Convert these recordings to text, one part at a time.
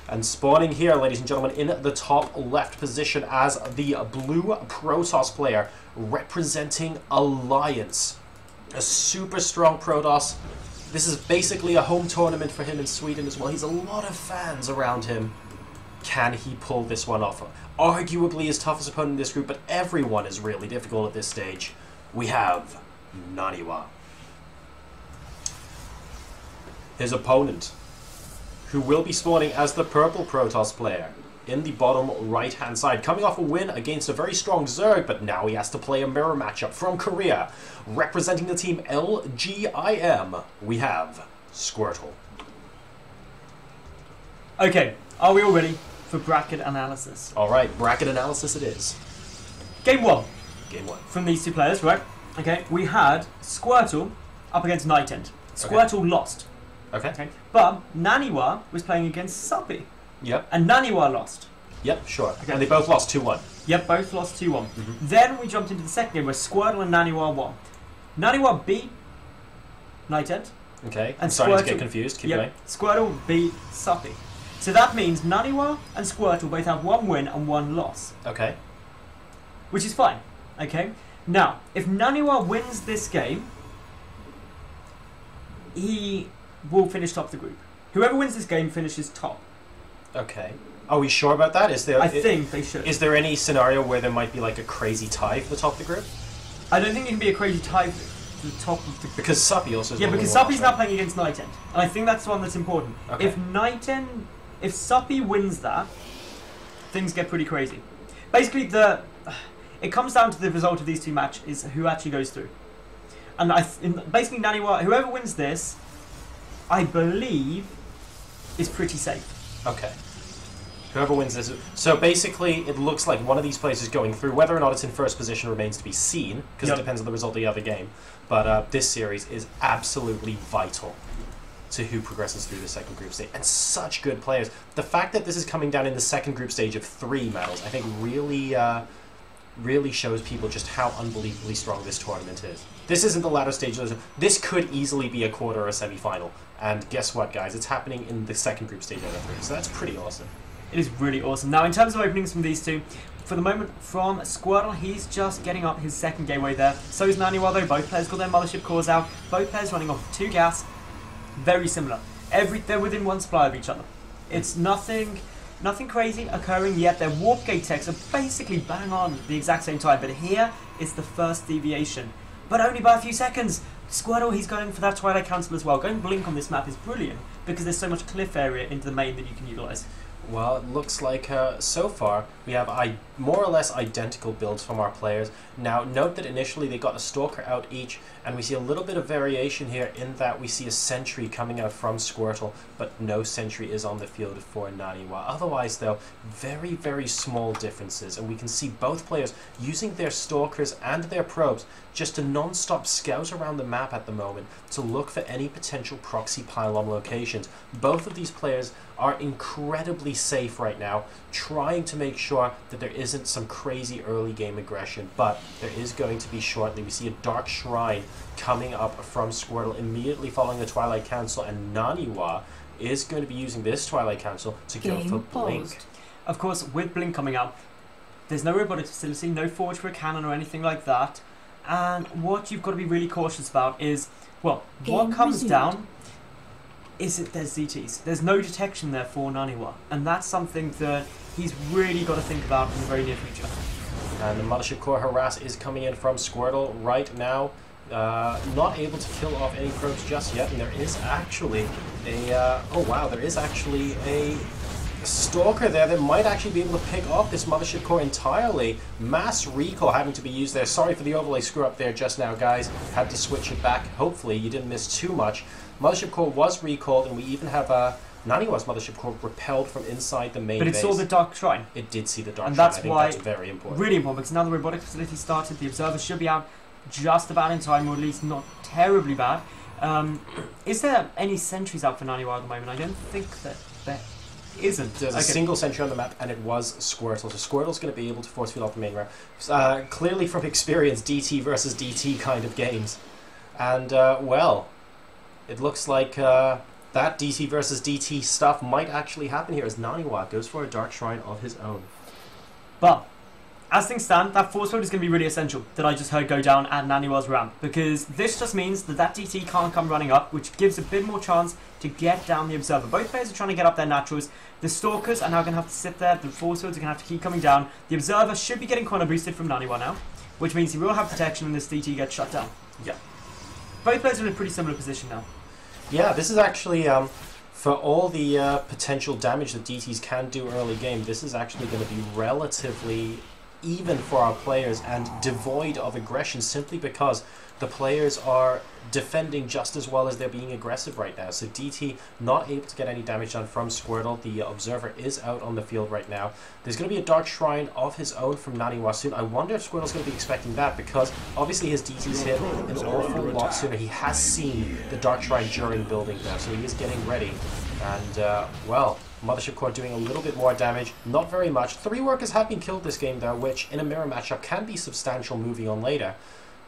And spawning here, ladies and gentlemen, in the top left position as the blue Protoss player representing Alliance. A super strong Protoss. This is basically a home tournament for him in Sweden as well. He's a lot of fans around him. Can he pull this one off? Arguably his toughest opponent in this group, but everyone is really difficult at this stage. We have NaNiwa. His opponent, who will be spawning as the purple Protoss player in the bottom right-hand side, coming off a win against a very strong Zerg, but now he has to play a mirror matchup from Korea. Representing the team LGIM, we have Squirtle. Okay, are we all ready for bracket analysis? Alright, bracket analysis it is. Game 1. Game 1. From these two players, right? Okay, we had Squirtle up against Nightend. Squirtle lost. Okay. But NaNiwa was playing against Suppy. Yep. And NaNiwa lost. Yep, sure. Okay. And they both lost 2-1. Yep, both lost 2-1. Then we jumped into the second game where Squirtle and NaNiwa won. NaNiwa beat Nightend. Okay, And I'm starting to Squirtle- get confused. Keep going. Squirtle beat Suppy. So that means NaNiwa and Squirtle both have 1 win and 1 loss. Okay. Which is fine. Okay? Now, if NaNiwa wins this game, he will finish top of the group. Whoever wins this game finishes top. Okay. Are we sure about that? Is there? I think they should. Is there any scenario where there might be like a crazy tie for the top of the group? I don't think it can be a crazy tie for the top of the group. Because Suppy also is Yeah, one of because the Suppy's ones, now right? playing against Nightend. And I think that's the one that's important. Okay. If Suppy wins that, things get pretty crazy. Basically, it comes down to the result of these two matches is who actually goes through. And basically, NaNiwa, whoever wins this, I believe, is pretty safe. Okay. Whoever wins this. So basically, it looks like one of these players is going through. Whether or not it's in first position remains to be seen, because Yep. it depends on the result of the other game. But this series is absolutely vital to who progresses through the second group stage. And such good players. The fact that this is coming down in the second group stage of 3 medals, I think really shows people just how unbelievably strong this tournament is. This isn't the latter stage. This could easily be a quarter or a semi-final. And guess what, guys? It's happening in the second group stage out of 3. So that's pretty awesome. It is really awesome. Now, in terms of openings from these two, for the moment, from Squirtle, he's just getting up his second gateway there. So is NaNiwa, though. Both players got their mothership cores out. Both players running off 2 gas. Very similar. They're within 1 supply of each other. It's nothing crazy occurring yet. Their warp gate techs are basically bang on the exact same time. But here is the first deviation. But only by a few seconds. Squirtle, he's going for that Twilight Council as well. Going Blink on this map is brilliant because there's so much cliff area into the main that you can utilise. Well, it looks like so far we have more or less identical builds from our players. Now, note that initially they got a Stalker out each, and we see a little bit of variation here in that we see a Sentry coming out from Squirtle, but no Sentry is on the field for NaNiwa. Otherwise, though, very, very small differences, and we can see both players using their Stalkers and their Probes just to non-stop scout around the map at the moment to look for any potential proxy pylon locations. Both of these players are incredibly safe right now, trying to make sure that there isn't some crazy early game aggression, but there is going to be shortly. We see a Dark Shrine coming up from Squirtle immediately following the Twilight Council, and NaNiwa is going to be using this Twilight Council to go for Blink. Of course, with Blink coming out, there's no robotics facility, no forge for a cannon or anything like that, and what you've got to be really cautious about is, well, what comes down is that there's ZTs. There's no detection there for NaNiwa, and that's something that he's really got to think about in the very near future. And the Mothership Core Harass is coming in from Squirtle right now. Not able to kill off any probes just yet, and there is actually a Stalker there that might actually be able to pick off this Mothership Core entirely. Mass recall having to be used there. Sorry for the overlay screw up there just now, guys. Had to switch it back. Hopefully you didn't miss too much. Mothership Core was recalled, and we even have NaNiwa's Mothership Core repelled from inside the main base. But it saw the Dark Shrine. It did see the Dark and Shrine. that's I think why that's very important. Really important, because now the robotic facility started. The Observer should be out just about in time, or at least not terribly bad. Is there any sentries out for NaNiwa at the moment? I don't think that there isn't. There's a single sentry on the map, and it was Squirtle. So Squirtle's going to be able to force field off the main route. Clearly from experience, DT versus DT kind of games. And, well, it looks like that DT versus DT stuff might actually happen here as NaNiwa goes for a Dark Shrine of his own. But as things stand, that force field is going to be really essential that I just heard go down at NaNiwa's ramp, because this just means that that DT can't come running up, which gives a bit more chance to get down the Observer. Both players are trying to get up their naturals. The Stalkers are now going to have to sit there. The force fields are going to have to keep coming down. The Observer should be getting corner boosted from NaNiwa now, which means he will have protection when this DT gets shut down. Yeah. Both players are in a pretty similar position now. Yeah, this is actually, for all the potential damage that DTs can do early game, this is actually going to be relatively even for our players and devoid of aggression, simply because the players are defending just as well as they're being aggressive right now. So DT not able to get any damage done from Squirtle. The Observer is out on the field right now. There's going to be a Dark Shrine of his own from NaNiwa soon. I wonder if Squirtle's going to be expecting that, because obviously his DT's hit an awful lot sooner. He has seen the Dark Shrine during building now, so he is getting ready. And, well, Mothership Core doing a little bit more damage, not very much. 3 workers have been killed this game though, which in a mirror matchup can be substantial moving on later.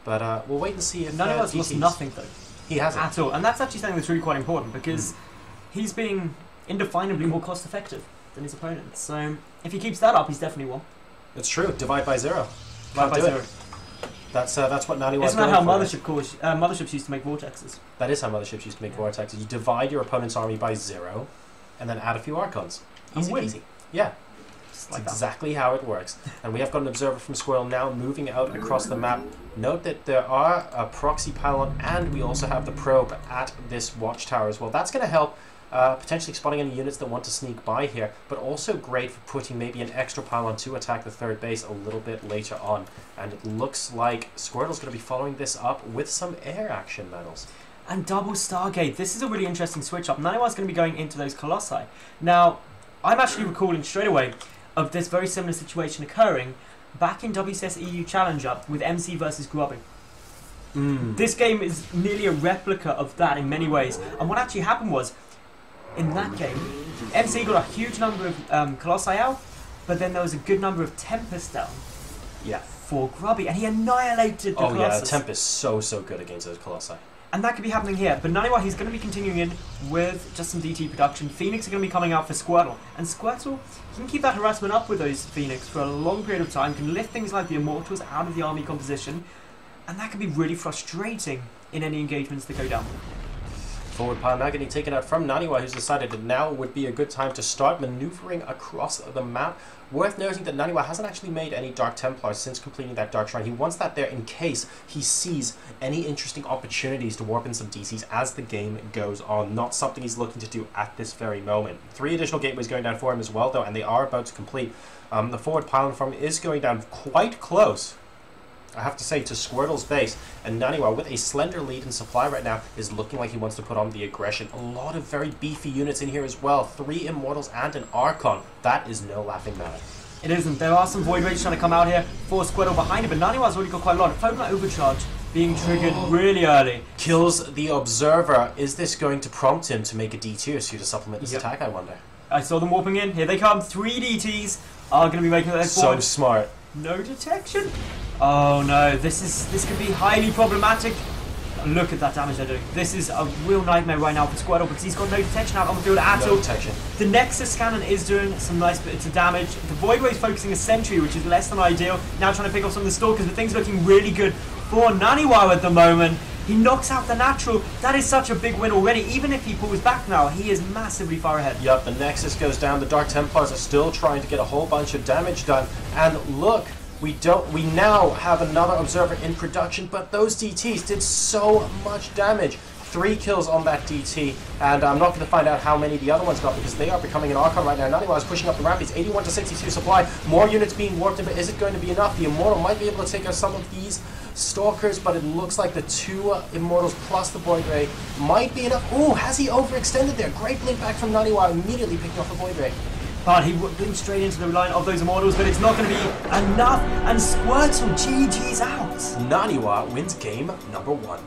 But we'll wait and see if NaNiwa's lost nothing though. He hasn't. At all. And that's actually something that's really quite important, because he's being indefinably more cost effective than his opponent. So if he keeps that up, he's definitely won. It's true. Divide by 0. Divide by 0. That's what NaNiwa's Isn't that how motherships used to make vortexes? That is how motherships used to make vortexes. You divide your opponent's army by 0, and then add a few Archons. Easy peasy. Yeah. That's exactly how it works. And we have got an Observer from Squirtle now moving out across the map. Note that there are a proxy pylon, and we also have the probe at this watchtower as well. That's going to help potentially spotting any units that want to sneak by here, but also great for putting maybe an extra pylon to attack the third base a little bit later on. And it looks like Squirtle's going to be following this up with some air action medals. And double Stargate. This is a really interesting switch up. NaNiwa's going to be going into those Colossi. Now, I'm actually recalling straight away of this very similar situation occurring back in WCS EU Challenger with MC versus Grubby. This game is nearly a replica of that in many ways. And what actually happened was, in that game, MC got a huge number of Colossi out, but then there was a good number of Tempest down. Yeah. For Grubby, and he annihilated the Colossus. Yeah, Tempest so good against those Colossi. And that could be happening here. But NaNiwa, he's going to be continuing in with just some DT production. Phoenix are going to be coming out for Squirtle. And Squirtle, he can keep that harassment up with those Phoenix for a long period of time, can lift things like the Immortals out of the army composition, and that can be really frustrating in any engagements that go down. Forward pile now getting taken out from NaNiwa, who's decided that now would be a good time to start maneuvering across the map. Worth noting that NaNiwa hasn't actually made any Dark Templars since completing that Dark Shrine. He wants that there in case he sees any interesting opportunities to warp in some DCs as the game goes on. Not something he's looking to do at this very moment. 3 additional gateways going down for him as well, though, and they are about to complete. The forward pylon from him is going down quite close, I have to say, to Squirtle's base, and NaNiwa, with a slender lead in supply right now, is looking like he wants to put on the aggression. A lot of very beefy units in here as well. 3 Immortals and an Archon. That is no laughing matter. It isn't. There are some Void Rays trying to come out here for Squirtle behind him, but NaNiwa's already got quite a lot. Photon Overcharge being triggered really early. Kills the Observer. Is this going to prompt him to make a D2 to supplement this attack, I wonder? I saw them warping in. Here they come. 3 DTs are going to be making their forward. So smart. No detection. Oh no, this could be highly problematic. Look at that damage they're doing. This is a real nightmare right now for Squirtle, because he's got no detection out on the field at all. Detection. The Nexus Cannon is doing some nice bits of damage. The Void Ray is focusing a Sentry, which is less than ideal. Now trying to pick off some of the Stalkers, but things are looking really good for NaNiwa at the moment. He knocks out the natural. That is such a big win already. Even if he pulls back now, he is massively far ahead. Yep, the Nexus goes down. The Dark Templars are still trying to get a whole bunch of damage done. And look, we now have another Observer in production, but those DTs did so much damage. 3 kills on that DT, and I'm not going to find out how many the other ones got, because they are becoming an Archon right now. NaNiwa is pushing up the ramp. He's 81 to 62 supply. More units being warped in, but is it going to be enough? The Immortal might be able to take out some of these Stalkers, but it looks like the 2 Immortals plus the Void Ray might be enough. Ooh, has he overextended there? Great blink back from NaNiwa, immediately picking off the Void Ray. But he went straight into the line of those Immortals, but it's not going to be enough, and Squirtle GG's out. NaNiwa wins game number 1.